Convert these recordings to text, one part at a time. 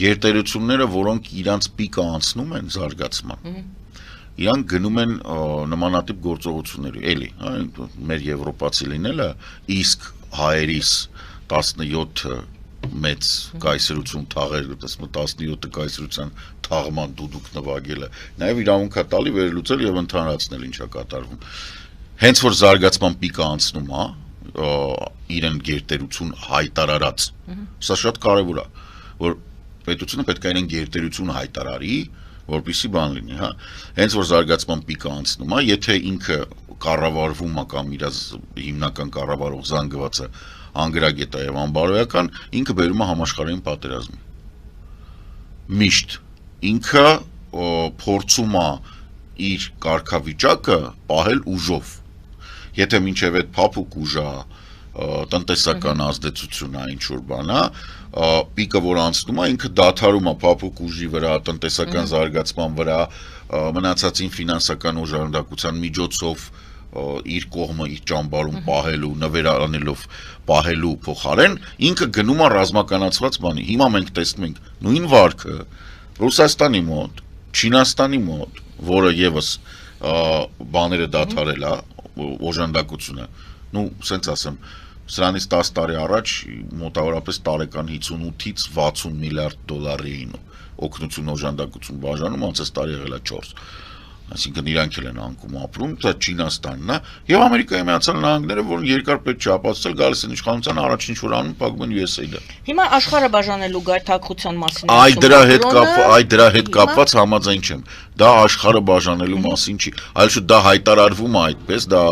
գերտերությունները, որոնք իրանց պիկը անցնում են զարգացման, իրանք գնում են նմանատիպ գործողությունների, էլի, մեր եվրոպացի լինելը, իսկ հայերիս 17 մեծ կայսրություն թաղեր, 17 կայսրության թաղման դուդուկ նվագելը, նաև իրավունք է տալի վերլուծել եւ ընդհանրացնել ինչա կատարվում։ Հենց որ զարգացման պիկը անցնում է, իրեն գերտերություն հայտարարած, սա շատ կարևոր է, որ պետությունը պետք է իրեն գերտերություն հայտարարի, որպեսզի բան լինի, հա։ Հենց որ զարգացման պիկը անցնում է, եթե ինքը կառավարվում է կամ իր հիմնական կառավարող զանգվածը անգրագետ է եւ անբարոյական, ինքը բերում է համաշխարհային պատերազմի։ Միշտ ինքը փորձում է իր կարգավիճակը պահել ուժով։ Եթե մինչև այդ փափուկ ուժը տնտեսական ազդեցություն է ինչ-որ բան է, պիկը որ անցնում է, ինքը դադարում է փափուկ ուժի վրա, տնտեսական զարգացման վրա, մնացածին ֆինանսական օժանդակության միջոցով իր կողմը իր ճամբարում պահելու, նվերանելով պահելու փոխարեն, ինքը գնում է ռազմականացված բանի։ Հիմա մենք տեսնում ենք նույն վարքը Ռուսաստանի մոտ, Չինաստանի մոտ, որը եւս բաները դադարել է, օժանդակությունը, սենց ասեմ, սրանից 10 տարի առաջ մոտավորապես տարեկան 58-ից 60 միլիարդ դոլարի էին օգնություն օժանդակություն բաժանում, անցած տարի եղել է 4, այսինքն իրանք էլ են անկում ապրում, դա Չինաստանն է եւ Ամերիկայի Միացյալ Նահանգները, որոնք երկար պետք չի ապացուցել, գալիս են իշխանության առաջին ինչ որ անում, փակում են USAID-ը։ Հիմա աշխարհը բաժանելու գայթակղության մասին դրա հետ կապված համաձայն չեմ։ Դա աշխարհը բաժանելու մասին չի, այլ շուտ դա հայտարարվում է այդպես, դա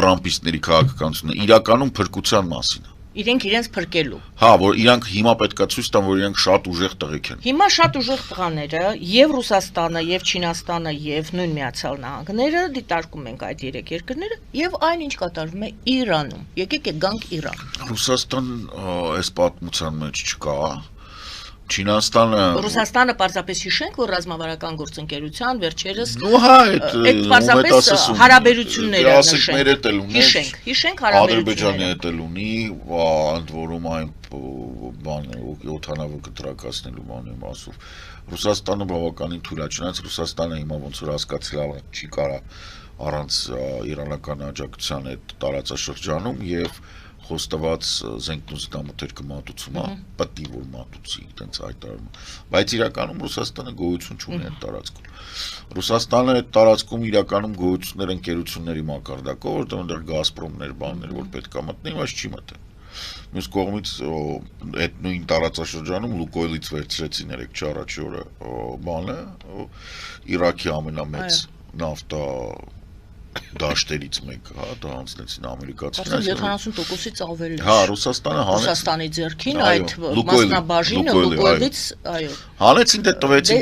տրամպիստների քաղաքականությունը իրականում փրկության մասին է։ Իրենք իրենց փրկելու։ Հա, որ իրանք հիմա պետքա ցույց տան, որ իրանք շատ ուժեղ տղեկ են։ Հիմա շատ ուժեղ տղաները, եւ Ռուսաստանը, եւ Չինաստանը, եւ նույն Միացյալ Նահանգները դիտարկում ենք այդ երեք երկրները, եւ այն ինչ կատարվում է Իրանում։ Եկեք գանք Իրան։ Ռուսաստան այս պատմության մեջ չկա։ Ռուսաստանը պարզապես հիշենք, որ ռազմավարական գործընկերության վերջերս այդ պարզապես հարաբերությունները նշենք։ Հիշենք Ադրբեջանի հետ էլ ունի, ընդ որում այն բանը օդանավը կտրակացնելու բանի մասով։ Ռուսաստանը բավականին թույլ է, չնայած Ռուսաստանը հիմա ոնց որ հասկացել է չի կարա առանց իրանական աջակցության այդ տարածաշրջանում եւ խոստված զենքն ու զինամթերքը մատուցում է, պետք է որ մատուցի, այտենց հայտարարում։ Բայց իրականում Ռուսաստանը գոյություն չունի այդ տարածքում։ Ռուսաստանը այդ տարածքում իրականում գոյություններ ընկերությունների մակարդակով, որտեղ այնտեղ Գազպրոմներ, բաներ, որ պետք է մտնի, բայց չի մտել։ Մյուս կողմից այդ նույն տարածաշրջանում Լուկոյլից վերցրեցին 3 առաջի օրը բանը, Իրաքի ամենամեծ նավթա դաշտերից մեկը, հա, դա անցնեցին ամերիկացիները։ 70%-ից ավել է։ Հա, Ռուսաստանը հանեց Ռուսաստանի ձեռքին այդ մասնաբաժինը Լուկոյլից, այո։ Հանեցին դե տվեցին,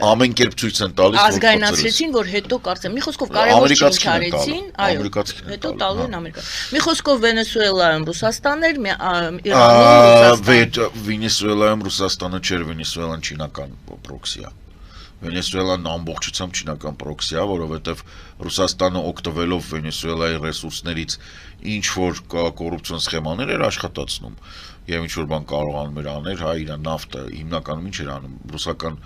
ամեն կերպ ցույց են տալիս, որ ազգայնացրեցին, որ հետո կարծեմ, մի խոսքով կարևոր ինչ արեցին, այո, հետո տալու են Ամերիկա։ Մի խոսքով Վենեսուելայում Ռուսաստանն էր, Իրանում Ռուսաստան։ Վենեսուելայում Ռուսաստանը չէր, Վենեսուելան չինական պրոքսի է։ Վենեսուելան ամբողջությամբ չինական պրոքսի է, որովհետև Ռուսաստանը օգտվելով Վենեսուելայի ռեսուրսներից ինչ որ կոռուպցիոն սխեմաներ էր աշխատացնում եւ ինչ որ բան կարողանում էր անել, հա, իր նավթը հիմնականում ինչ էր անում, ռուսական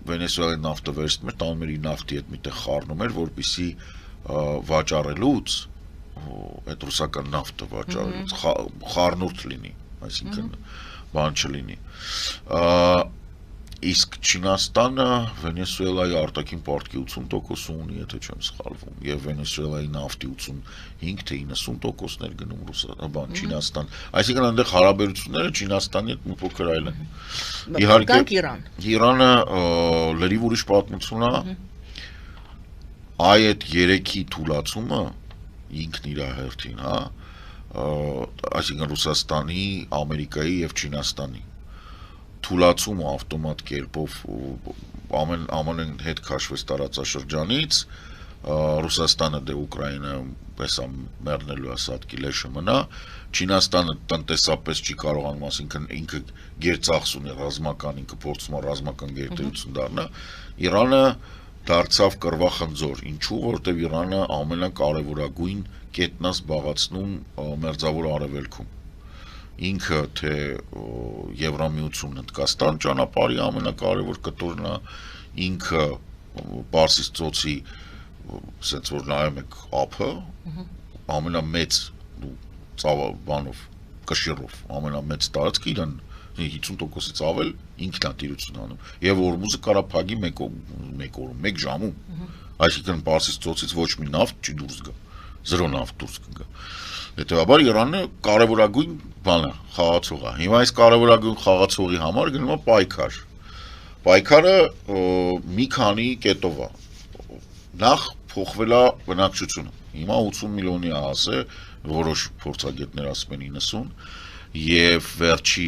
Վենեսուելայի նավթը վերցնում էր, տանում էր իր նավթի հետ միտեղ խառնում էր, որպեսզի վաճառելուց այդ ռուսական նավթը վաճառելուց խառնուրդ լինի, այսինքն բան չլինի։ Իսկ Չինաստանը Վենեսուելայի արտաքին պարտքի 80% ունի, եթե չեմ սխալվում, եւ Վենեսուելայի նավթի 85 թե 90%-ներ գնում Չինաստան։ Այսինքն այնտեղ հարաբերությունները Չինաստանի հետ մի փոքր այլ են։ Իհարկե Իրանը լրիվ ուրիշ պատմություն է։ Այդ 3-ի թուլացումը ինքն իր հերթին, հա, այսինքն Ռուսաստանի, Ամերիկայի եւ Չինաստանի թուլացումը ավտոմատ կերպով ամեն հետ քաշվեց տարածաշրջանից, Ռուսաստանը դե Ուկրաինայում եսա մեռնելու ասատքի լեշը մնա, Չինաստանը տնտեսապես չի կարողանում, ասինքն ինքը գերծախս ունի ռազմական, ինքը փորձում է ռազմական գերտերություն դառնա, Իրանը դարձավ կռվախնձոր, ինչու, որովհետև Իրանը ամենակարևորագույն կետնա զբաղացնում Մերձավոր Արևելքում։ ինքը թե Եվրամիությունն Հնդկաստան ճանապարհի ամենակարևոր կտորն է, ինքը Պարսից ծոցի ասենց որ նայում եք ափը, ամենամեծ բանով կշիռով ամենամեծ տարածքը իրան 50%-ից ավել ինքնատիրություն անում եւ Օրմուզը կարա փակի մեկ օրում, մեկ ժամում, այսինքն Պարսից ծոցից ոչ մի նավթ չի դուրս գա, 0 նավթ դուրս կգա։ Հետևաբար Իրանը կարևորագույն բանը խաղացող է։ Հիմա այս կարևորագույն խաղացողի համար գնում է պայքար։ Պայքարը մի քանի կետով է։ Նախ փոխվել է բնակչությունը։ Հիմա 80 միլիոնի է ասե, որոշ փորձագետներ ասում են 90, եւ վերջի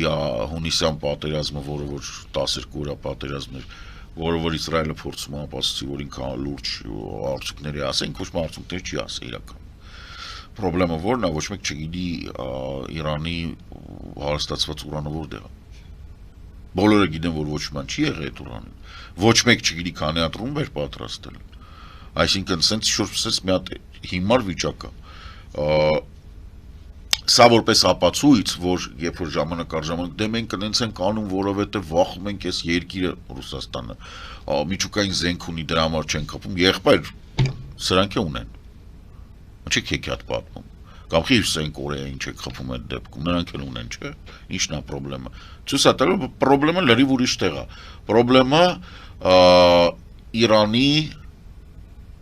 հունիսյան պատերազմը, որը որ 12 օրյա պատերազմն էր, որը որ Իսրայելը փորձում է ապացուցի, որ ինքան լուրջ արդյունքների ասենք, ոչ մի արդյունքներ չի ասել իրական։ Պրոբլեմը որն է, ոչ մեկ չգիտի Իրանի հարստացված ուրանը որտեղ է։ Բոլորը գիտեն, որ ոչ ման չի եղել այդ ուրանին։ Ոչ մեկ չգիտի քանի հատ ռումբ էր պատրաստել։ Այսինքն սենց շուրջ մի հատ հիմար վիճակ է։ Սա որպես ապացույց, որ երբ որ ժամանակ առ ժամանակ դե մենք այնց ենք անում, որովհետև վախում ենք այս երկիրը Ռուսաստանը միջուկային զենք ունի, դրա համար չեն կապում, եղբայր սրանք է ունեն։ Չեք հեքիաթ պատմում։ Կամ Հյուսեն Կորեային չեք խփում այդ դեպքում, նրանք էլ ունեն, չէ՞։ Ինչն է խնդրեմը։ Ցույց է տալու, խնդրեմը լրիվ ուրիշ տեղ է։ Խնդրեմը Իրանի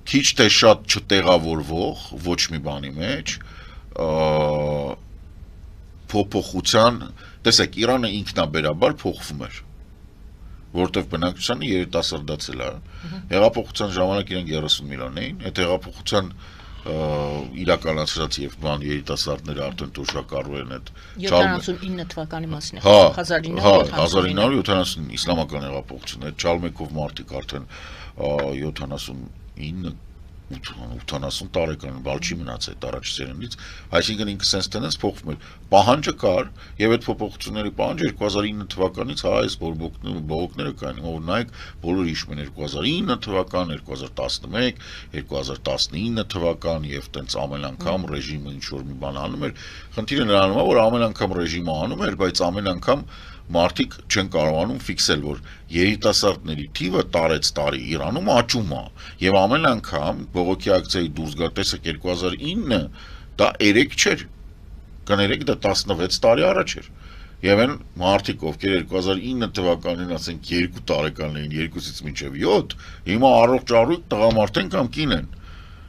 քիչ թե շատ չտեղավորվող ոչ մի բանի մեջ փոփոխության, տեսեք, Իրանը ինքնաբերաբար փոխվում էր, որտեղ բնակչությանը երիտասարդացել է, հեղափոխության ժամանակ իրանք 30 միլիոն էին, այդ հեղափոխության իրականացրած եւ բան երիտասարդները արդեն թոշակառու են այդ 79 թվականի մասին է, 1970 իսլամական հեղափոխություն, այդ Չալմեկով մարդիկ արդեն 79 80 տարեկան բալ չի մնաց այդ առաջ սերնդից, այսինքն ինքը սենց տենես փոխվում էր, պահանջը կար եւ այդ փոփոխությունների պահանջը 2009 թվականից այս բողոքները կային, որ նայեք բոլորը հիշում են 2009 թվական, 2011, 2019 թվական եւ տենց ամեն անգամ ռեժիմը ինչ որ մի բան անում էր, խնդիրը նրանում է, որ ամեն անգամ ռեժիմը անում էր, բայց ամեն անգամ մարդիկ չեն կարողանում ֆիքսել, որ երիտասարդների թիվը տարեց տարի Իրանում աճում է եւ ամեն անգամ բողոքի ակցիայի դուրս գա, տեսեք 2009 դա 3 չէր, կներեք դա 16 տարի առաջ էր եւ այն մարդիկ ովքեր 2009 թվականին ասենք 2 տարեկան էին 2-ից մինչեւ 7 հիմա առողջ տղամարդ են կամ կին են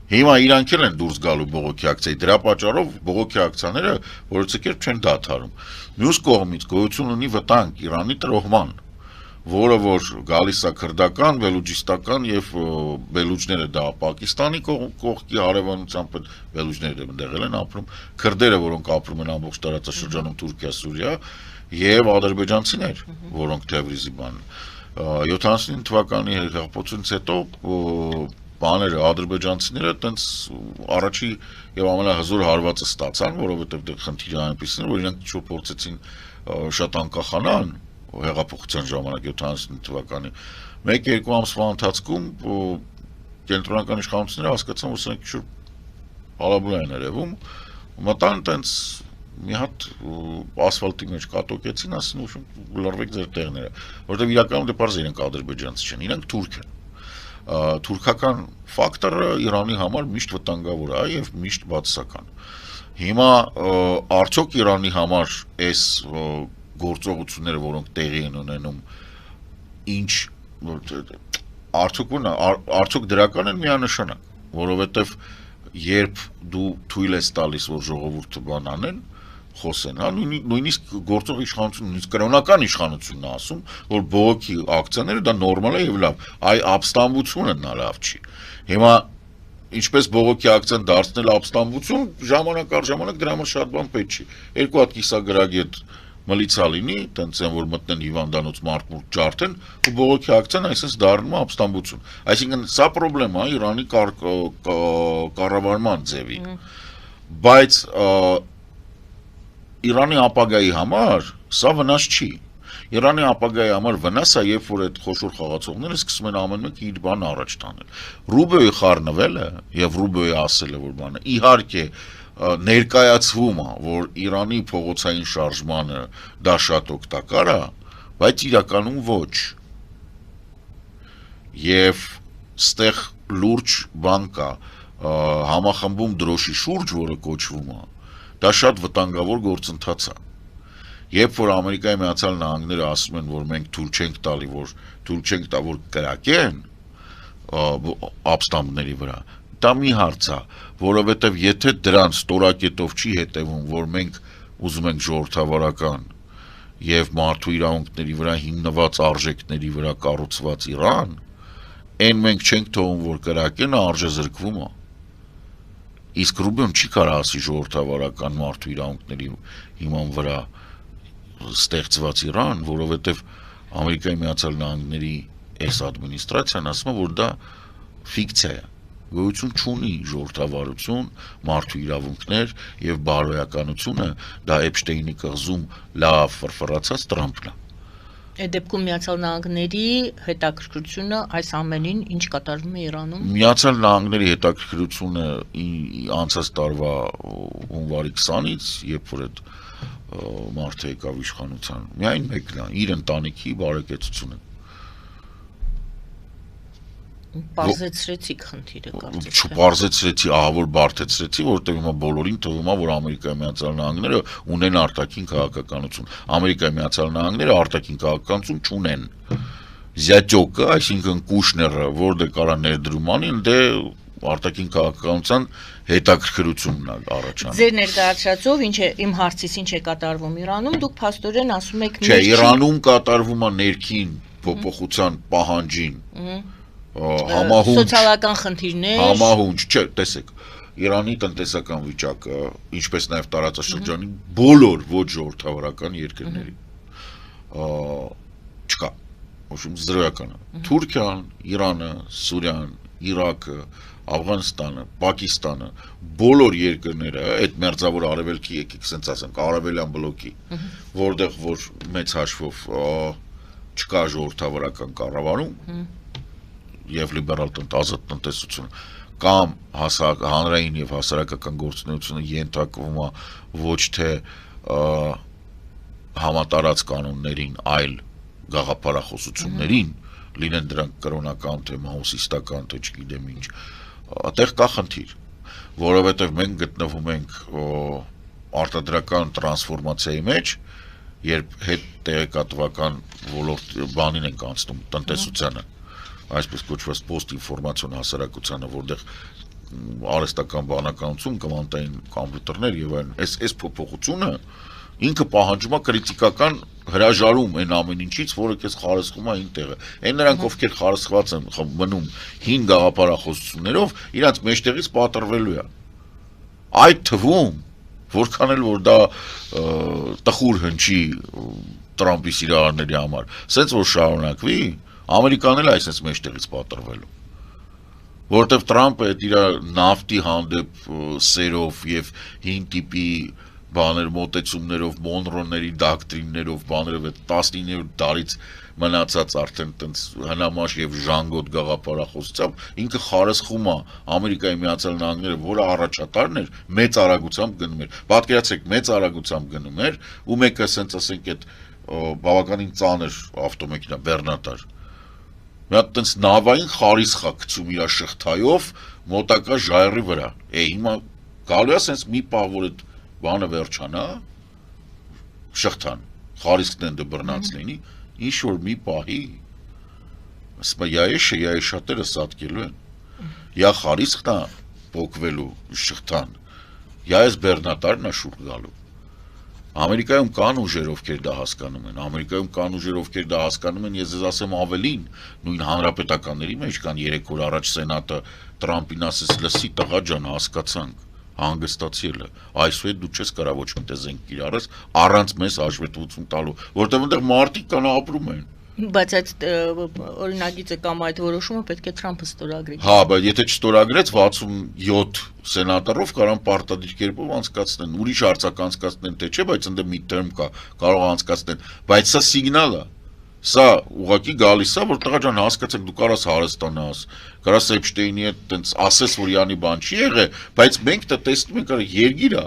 հիմա իրանք են դուրս գալու բողոքի ակցիայի դրա պատճառով բողոքի ակցիաները որոնցը կերպ չեն դադարում մյուս կողմից գոյություն ունի վտանգ Իրանի տրոհման որը որ գալիս է քրդական, բելուջիստական եւ բելուջները դա Պակիստանի կողքի հարևանությամբ բելուջները դեղել են ապրում, քրդերը որոնք ապրում են ամբողջ տարածաշրջանում Թուրքիա, Սուրիա եւ ադրբեջանցիներ, որոնք Թևրիզի բան 79 թվականի հեղափոխությունից հետո բաները ադրբեջանցիները տենց առաջի եւ ամենահզոր հարվածը ստացան, որովհետեւ դե խնդիրը այնպեսին էր, որ իրանք ինչ-որ փորձեցին շատ անկախանալ հեղափոխության ժամանակ 79 թվականի 1-2 ամսվա ընթացքում կենտրոնական իշխանությունները հասկացան, որ սրանք ինչ-որ հալաբուլա են երևում, մտան տենց մի հատ ասֆալտի մեջ կատոկեցին, ասին ու լրվեք ձեր տեղները, որովհետև իրականում դե պարզ իրենք ադրբեջանցի չեն, իրենք թուրք են։ Թուրքական ֆակտորը Իրանի համար միշտ վտանգավոր է եւ միշտ բացասական։ Հիմա արդյոք Իրանի համար այս գործողությունները, որոնք տեղի են ունենում, ինչ արդյոք դրական են միանշանակ, որովհետև երբ դու թույլ ես տալիս, որ ժողովուրդը բան անեն, խոսեն, հա, նույնիսկ գործող իշխանությունը, նույնիսկ կրոնական իշխանությունն է ասում, որ բողոքի ակցիաները դա նորմալ է եւ լավ, այ ապստամբությունը նա լավ չի։ Հիմա ինչպես բողոքի ակցիան դարձնել ապստամբություն, ժամանակ առ ժամանակ դրա համար շատ բան պետք չի։ Երկու հատ կիսագրագետ մլիցա լինի, տենց են որ մտնեն հիվանդանոց մարդ ջարդեն ու բողոքի ակցիան այսպես դառնում է ապստամբություն։ Այսինքն սա խնդրեմ է Իրանի կառավարման ձևի։ Բայց Իրանի ապագայի համար սա վնաս չի։ Իրանի ապագայի համար վնաս է, երբ որ այդ խոշոր խաղացողները սկսում են ամեն մեկը իր բան առաջ տանել։ Ռուբիոյի խառնվելը եւ Ռուբիոյի ասելը որ բանը իհարկե ներկայացվում է, որ Իրանի փողոցային շարժմանը դա շատ օգտակար է, բայց իրականում ոչ։ Եվ ստեղ լուրջ բան կա, համախմբում դրոշի շուրջ, որը կոչվում է, դա շատ վտանգավոր գործընթաց է։ Երբ որ Ամերիկայի Միացյալ Նահանգները ասում են, որ մենք թույլ չենք տալի, որ կրակեն ապստամբների վրա, դա մի հարց է, որովհետև եթե դրան ստորակետով չի հետևում, որ մենք ուզում ենք ժողովրդավարական եւ մարդու իրավունքների վրա հիմնված արժեքների վրա կառուցված Իրան, այն մենք չենք թողում, որ կրակեն, արժեզրկվում է։ Իսկ Ռուբիոն չի կարող ասի ժողովրդավարական մարդու իրավունքների հիման վրա ստեղծված Իրան, որովհետև Ամերիկայի Միացյալ Նահանգների այս ադմինիստրացիան ասում է, որ դա ֆիկցիա է, գոյություն չունի ժողովրդավարություն, մարդու իրավունքներ եւ բարոյականությունը, դա Էփշտեյնի կղզում լավ ֆրֆռացած Տրամփն է։ Այդ դեպքում Միացյալ Նահանգների հետաքրքրությունը այս ամենին ինչ կատարվում է Իրանում։ Միացյալ Նահանգների հետաքրքրությունը անցած տարվա հունվարի 20-ից, երբ որ այդ մարդը եկավ իշխանության, միայն մեկն է, իր ընտանիքի բարեկեցությունը։ Պարզեցրեցիք խնդիրը, կարծես։ Չպարզեցրեցի, ահա որ բարդեցրեցի, որտեղ հիմա բոլորին թվում է, որ Ամերիկայի Միացյալ Նահանգները ունեն արտաքին քաղաքականություն։ Ամերիկայի Միացյալ Նահանգները արտաքին քաղաքականություն չունեն։ Զյատյոկը, այսինքն Կուշները, որտեղ կարա ներդրում անեն, դե արտաքին քաղաքականության հետաքրքրությունն է առաջանում։ Ձեր ներկայացրածով ինչ է իմ հարցից ինչ է կատարվում Իրանում, դուք փաստորեն ասում եք Չէ, Իրանում կատարվում է ներքին փոփոխության պահանջին համահունչ սոցիալական խնդիրներ, համահունչ, չէ, տեսեք, Իրանի տնտեսական վիճակը, ինչպես նաև տարածաշրջանի բոլոր ոչ ժողովրդավարական երկրների չկա, ոչինչ զրոյական է։ Թուրքիան, Իրանը, Սուրիան, Իրաքը, Աֆղանստանը, Պակիստանը, բոլոր երկրները, այդ մերձավոր արևելքի եկեք ասենք ասենք, արևելյան բլոկի, որտեղ որ մեծ հաշվով չկա ժողովրդավարական կառավարում եւ լիբերալ ազատ տնտեսություն, կամ հանրային եւ հասարակական գործունեությունը ենթարկվում է ոչ թե համատարած կանոններին, այլ գաղափարախոսություններին, լինեն դրանք կրոնական, թե մաոսիստական, թե չգիտեմ ինչ, այդտեղ կա խնդիր, որովհետև մենք գտնվում ենք արտադրական տրանսֆորմացիայի մեջ, երբ հետ տեղեկատվական ոլորտ բանին ենք անցնում տնտեսությանը, այսպես կոչված պոստինֆորմացիոն հասարակությանը, որտեղ արհեստական բանականություն, կվանտային կոմպյուտերներ եւ այլն, այս փոփոխությունը ինքը պահանջում է քրիտիկական հրաժարում այն ամեն ինչից, որը քեզ խարսխում է այն տեղը։ Այն նրանք, ովքեր խարսխված են մնում հին գաղափարախոսություններով, իրանց մեջտեղից պատրվելու է։ Այդ թվում, որքան էլ որ դա տխուր հնչի Տրամփի սիրահարների համար, սենց որ շարունակվի, Ամերիկան էլ այսպես մեջտեղից պատրվելու։ Որտեվ Տրամփը այդ իր նավթի հանդեպ սերով եւ հին տիպի բաներ մոտեցումներով, Մոնրոների դոկտրիններով, բաներով այդ 19-րդ դարից մնացած արդեն տենց հնամաշ եւ ժանգոտ գաղափարախոսությամբ ինքը խարսխում է Ամերիկայի Միացյալ Նահանգները, որը առաջատարն էր, մեծ արագությամբ գնում էր։ Պատկերացրեք, մեծ արագությամբ գնում էր, ու մեկը ասենց ասենք այդ բավականին ծանր ավտոմեքենա բեռնատար։ Մի հատ տենց նավային խարիսխ է գցում իր շղթայով մոտակա ժայռի վրա։ Հիմա գալու է ասենց մի պահ, որ այդ բանը վերջանա, շղթան, խարիսքն են դբռնած լինի, ինչ որ մի պահի, ասում է, я շատերը սատկելու են, я խարիսքն է պոկվելու շղթան, я այս բեռնատարն է շուռ գալու։ Ամերիկայում կան ուժեր, ովքեր դա հասկանում են, Ամերիկայում կան ուժեր, ովքեր դա հասկանում են, ես ասեմ ավելին, նույն հանրապետականների մեջ կան 3 օր առաջ սենատը Տրամփին ասես լսի տղա ջան, հասկացանք, հանգստացել է, այսուհետ դու չես կարա ոչ մի տեզենք կիրառես, առանց մեզ հաշվետվություն տալու, որտեղ այնտեղ մարդիկ կան ապրում են։ Բայց այդ օրինագիծը կամ այդ որոշումը պետք է Թրամփը ստորագրի։ Հա, բայց եթե չստորագրեց 67 սենատորով կարան պարտադիր կերպով անցկացնեն, ուրիշ հարցակ անցկացնեն թե չէ, բայց ընդ midterm կա, կարող անցկացնեն, բայց սա սիգնալ է, Սա ուղղակի գալիս է, որ տղա ջան, հասկացեք, դու կարաս հարստանաս, կարաս Էփշտեյնի հետ տենց ասես, որ յանի բան չի եղել, բայց մենք դա տեսնում ենք, արա երգիր է,